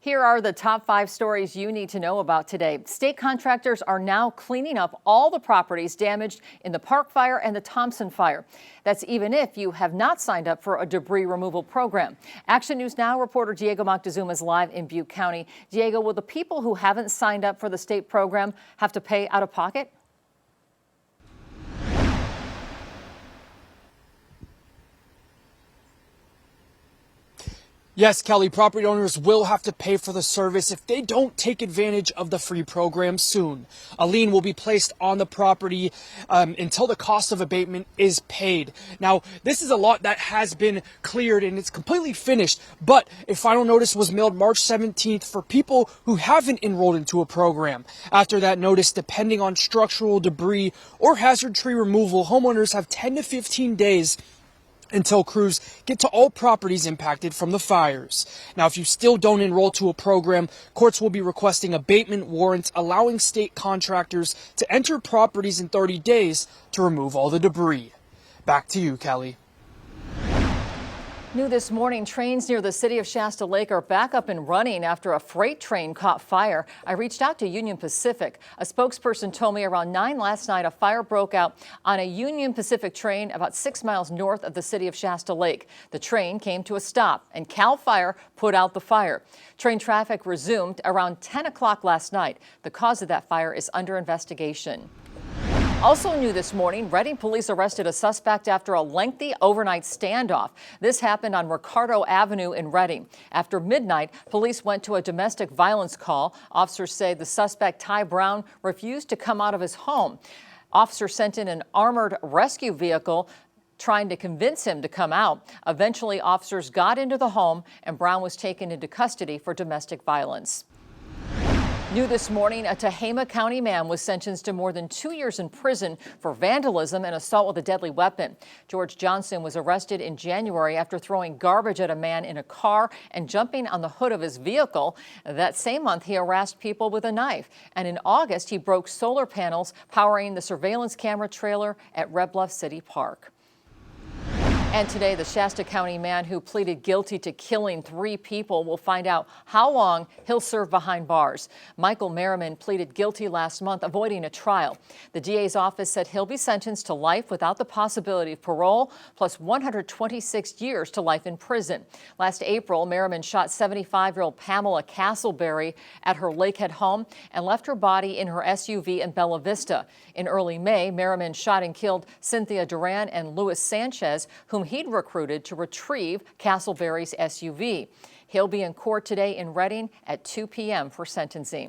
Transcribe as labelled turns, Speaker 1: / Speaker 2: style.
Speaker 1: Here are the top 5 stories you need to know about today. State contractors are now cleaning up all the properties damaged in the Park Fire and the Thompson Fire. That's even if you have not signed up for a debris removal program. Action News Now reporter Diego Moctezuma is live in Butte County. Diego, will the people who haven't signed up for the state program have to pay out of pocket?
Speaker 2: Yes, Kelly, property owners will have to pay for the service if they don't take advantage of the free program soon. A lien will be placed on the property until the cost of abatement is paid. Now, this is a lot that has been cleared and it's completely finished, but a final notice was mailed March 17th for people who haven't enrolled into a program. After that notice, depending on structural debris or hazard tree removal, homeowners have 10 to 15 days until crews get to all properties impacted from the fires. Now, if you still don't enroll to a program, courts will be requesting abatement warrants allowing state contractors to enter properties in 30 days to remove all the debris. Back to you, Kelly.
Speaker 1: New this morning, trains near the city of Shasta Lake are back up and running after a freight train caught fire. I reached out to Union Pacific. A spokesperson told me around 9 last night a fire broke out on a Union Pacific train about 6 miles north of the city of Shasta Lake. The train came to a stop and CAL FIRE put out the fire. Train traffic resumed around 10 o'clock last night. The cause of that fire is under investigation. Also new this morning, Reading police arrested a suspect after a lengthy overnight standoff. This happened on Ricardo Avenue in Reading. After midnight, police went to a domestic violence call. Officers say the suspect, Ty Brown, refused to come out of his home. Officers sent in an armored rescue vehicle trying to convince him to come out. Eventually, officers got into the home and Brown was taken into custody for domestic violence. New this morning, a Tehama County man was sentenced to more than 2 years in prison for vandalism and assault with a deadly weapon. George Johnson was arrested in January after throwing garbage at a man in a car and jumping on the hood of his vehicle. That same month, he harassed people with a knife. And in August, he broke solar panels powering the surveillance camera trailer at Red Bluff City Park. And today, the Shasta County man who pleaded guilty to killing 3 people will find out how long he'll serve behind bars. Michael Merriman pleaded guilty last month, avoiding a trial. The DA's office said he'll be sentenced to life without the possibility of parole, plus 126 years to life in prison. Last April, Merriman shot 75-year-old Pamela Castleberry at her Lakehead home and left her body in her SUV in Bella Vista. In early May, Merriman shot and killed Cynthia Duran and Luis Sanchez, whom he'd recruited to retrieve Castleberry's SUV. He'll be in court today in Reading at 2 p.m. for sentencing.